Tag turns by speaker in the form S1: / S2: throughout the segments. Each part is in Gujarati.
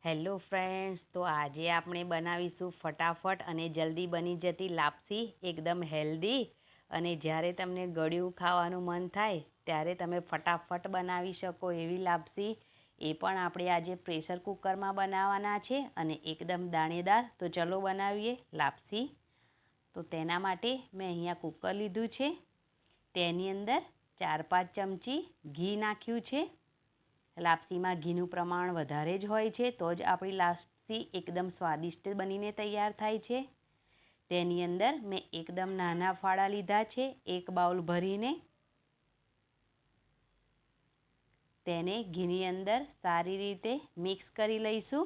S1: હેલો ફ્રેન્ડ્સ, તો આજે આપણે બનાવીશું ફટાફટ અને જલ્દી બની જતી લાપસી, એકદમ હેલ્ધી. અને જ્યારે તમને ગળ્યું ખાવાનું મન થાય ત્યારે તમે ફટાફટ બનાવી શકો એવી લાપસી. એ પણ આપણે આજે પ્રેશર કુકરમાં બનાવવાના છે અને એકદમ દાણેદાર. તો ચલો બનાવીએ લાપસી. તો તેના માટે મેં અહીંયા કુકર લીધું છે. તેની અંદર 4-5 ચમચી ઘી નાખ્યું છે. લાપસીમાં ઘીનું પ્રમાણ વધારે જ હોય છે તો જ આપણી લાપસી એકદમ સ્વાદિષ્ટ બનીને તૈયાર થાય છે. તેની અંદર મેં એકદમ નાના ફાળા લીધા છે, 1 બાઉલ ભરીને. તેને ઘીની અંદર સારી રીતે મિક્સ કરી લઈશું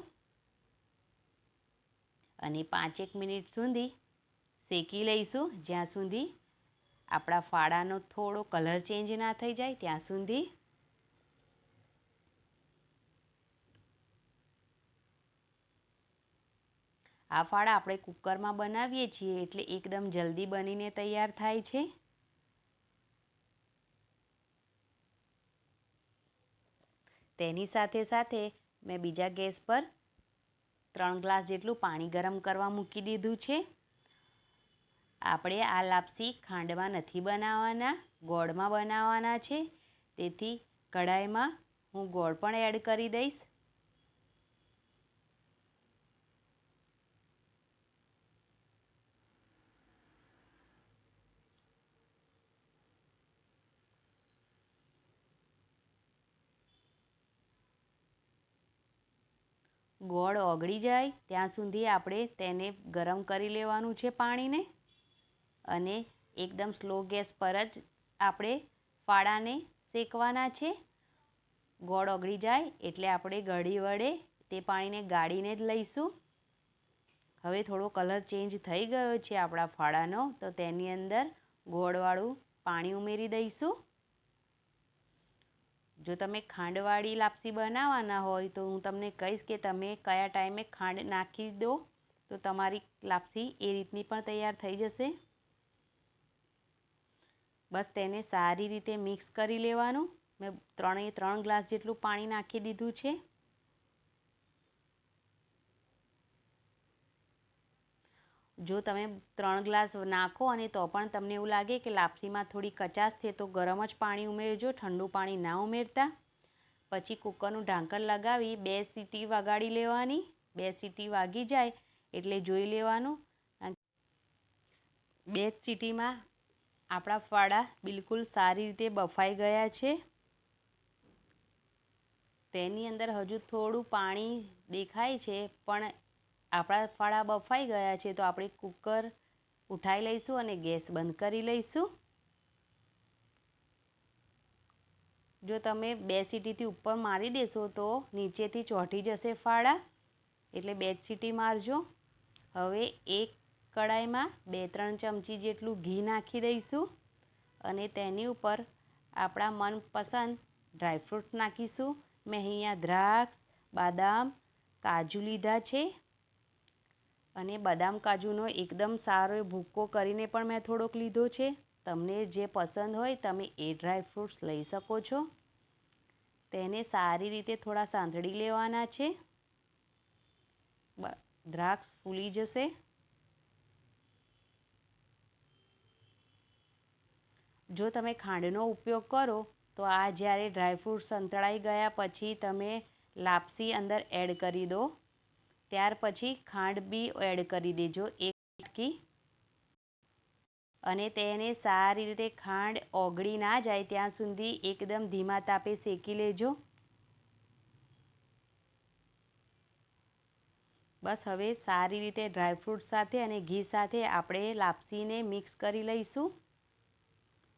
S1: અને 5-1 મિનિટ સુધી શેકી લઈશું, જ્યાં સુધી આપણા ફાળાનો થોડો કલર ચેન્જ ના થઈ જાય ત્યાં સુધી. આ ફાળા આપણે કુકરમાં બનાવીએ છીએ એટલે એકદમ જલ્દી બનીને તૈયાર થાય છે. તેની સાથે સાથે મેં બીજા ગેસ પર 3 ગ્લાસ જેટલું પાણી ગરમ કરવા મૂકી દીધું છે. આપણે આ લાપસી ખાંડમાં નથી બનાવવાના, ગોળમાં બનાવવાના છે. તેથી કઢાઈમાં હું ગોળ પણ એડ કરી દઈશ. ગોળ ઓગળી જાય ત્યાં સુધી આપણે તેને ગરમ કરી લેવાનું છે પાણીને. અને એકદમ સ્લો ગેસ પર જ આપણે ફાળાને શેકવાના છે. ગોળ ઓગળી જાય એટલે આપણે ગળી વડે તે પાણીને ગાળીને જ લઈશું. હવે થોડો કલર ચેન્જ થઈ ગયો છે આપણા ફાળાનો, તો તેની અંદર ગોળવાળું પાણી ઉમેરી દઈશું. જો તમે ખાંડવાળી લાપસી બનાવવાના હોય તો હું તમને કહીશ કે તમે કયા ટાઈમે ખાંડ નાખી દો તો તમારી લાપસી એ રીતની પણ તૈયાર થઈ જશે. બસ તેને સારી રીતે મિક્સ કરી લેવાનું. મેં 3 ગ્લાસ જેટલું પાણી નાખી દીધું છે. જો તમે 3 ગ્લાસ નાખો અને તો પણ તમને એવું લાગે કે લાપસીમાં થોડી કચાશ છે તો ગરમ જ પાણી ઉમેરજો, ઠંડુ પાણી ના ઉમેરતા. પછી કુકરનું ઢાંકણ લગાવી 2 સીટી વગાડી લેવાની. 2 સીટી વાગી જાય એટલે જોઈ લેવાનું. 2 સીટીમાં આપણા ફાળા બિલકુલ સારી રીતે બફાઈ ગયા છે. તેની અંદર હજુ થોડું પાણી દેખાય છે, પણ આપણા ફાળા બફાઈ ગયા છે તો આપણે કુકર ઉઠાવી લઈશું અને ગેસ બંધ કરી લઈશું. જો તમે 2 સીટીથી ઉપર મારી દેશો તો નીચેથી ચોંટી જશે ફાળા, એટલે 2 સીટી મારજો. હવે એક કડાઈમાં 2-3 ચમચી જેટલું ઘી નાખી દઈશું અને તેની ઉપર આપણા મનપસંદ ડ્રાયફ્રૂટ નાખીશું. મેં અહીંયા દ્રાક્ષ, બદામ, કાજુ લીધા છે અને બદામ કાજુનો એકદમ સારો ભૂક્કો કરીને પણ મેં થોડોક લીધો છે. તમને જે પસંદ હોય તમે એ ડ્રાયફ્રૂટ્સ લઈ શકો છો. તેને સારી રીતે થોડા સાંતળી લેવાના છે. દ્રાક્ષ ફૂલી જશે. જો તમે ખાંડનો ઉપયોગ કરો તો આ જ્યારે ડ્રાયફ્રૂટ સંતળાઈ ગયા પછી તમે લાપસી અંદર એડ કરી દો. ત્યાર પછી ખાંડ બી એડ કરી દેજો, 1 ચમચી. અને તેને સારી રીતે ખાંડ ઓગળી ના જાય ત્યાં સુધી એકદમ ધીમા તાપે શેકી લેજો. બસ હવે સારી રીતે ડ્રાયફ્રૂટ સાથે અને ઘી સાથે આપણે લાપસીને મિક્સ કરી લઈશું,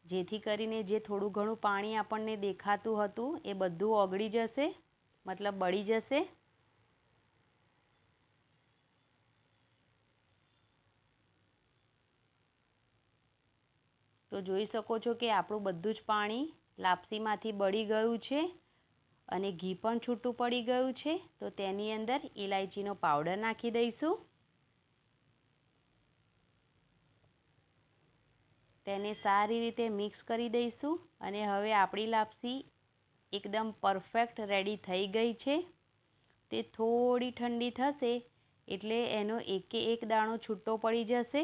S1: જેથી કરીને જે થોડું ઘણું પાણી આપણને દેખાતું હતું એ બધું ઓગળી જશે, મતલબ બળી જશે. તો જોઈ શકો છો કે આપણું બધું જ પાણી લાપસીમાંથી બળી ગયું છે અને ઘી પણ છૂટું પડી ગયું છે. તો તેની અંદર ઇલાયચીનો પાવડર નાખી દઈશું. તેને સારી રીતે મિક્સ કરી દઈશું અને હવે આપણી લાપસી એકદમ પરફેક્ટ રેડી થઈ ગઈ છે. તે થોડી ઠંડી થશે એટલે એનો એકે એક દાણો છૂટો પડી જશે.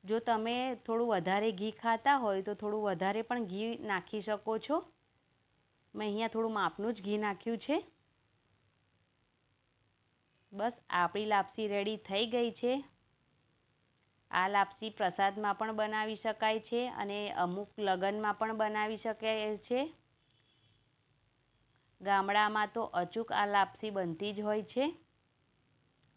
S1: જો તમે થોડું વધારે ઘી ખાતા હોય તો થોડું વધારે પણ ઘી નાખી શકો છો. મેં અહીંયા થોડું માપનું જ ઘી નાખ્યું છે. બસ આપણી લાપસી રેડી થઈ ગઈ છે. આ લાપસી પ્રસાદમાં પણ બનાવી શકાય છે અને અમુક લગ્નમાં પણ બનાવી શકાય છે. ગામડામાં તો અચૂક આ લાપસી બનતી જ હોય છે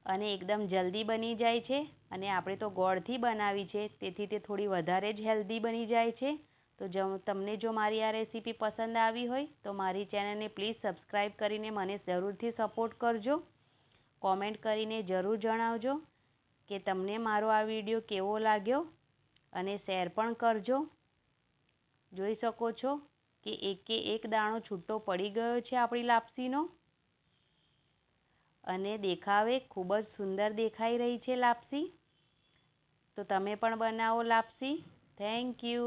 S1: અને એકદમ જલ્દી બની જાય છે. અને આપણે તો ગોળથી બનાવી છે તેથી તે થોડી વધારે જ હેલ્ધી બની જાય છે. તો તમને જો મારી આ રેસીપી પસંદ આવી હોય તો મારી ચેનલને પ્લીઝ સબસ્ક્રાઈબ કરીને મને જરૂરથી સપોર્ટ કરજો. કોમેન્ટ કરીને જરૂર જણાવજો કે તમને મારો આ વિડીયો કેવો લાગ્યો અને શેર પણ કરજો. જોઈ શકો છો કે એકે એક દાણો છૂટો પડી ગયો છે આપણી લાપસીનો અને દેખાવે ખૂબ જ સુંદર દેખાઈ રહી છે લાપસી. તો તમે પણ બનાવો લાપસી. Thank you.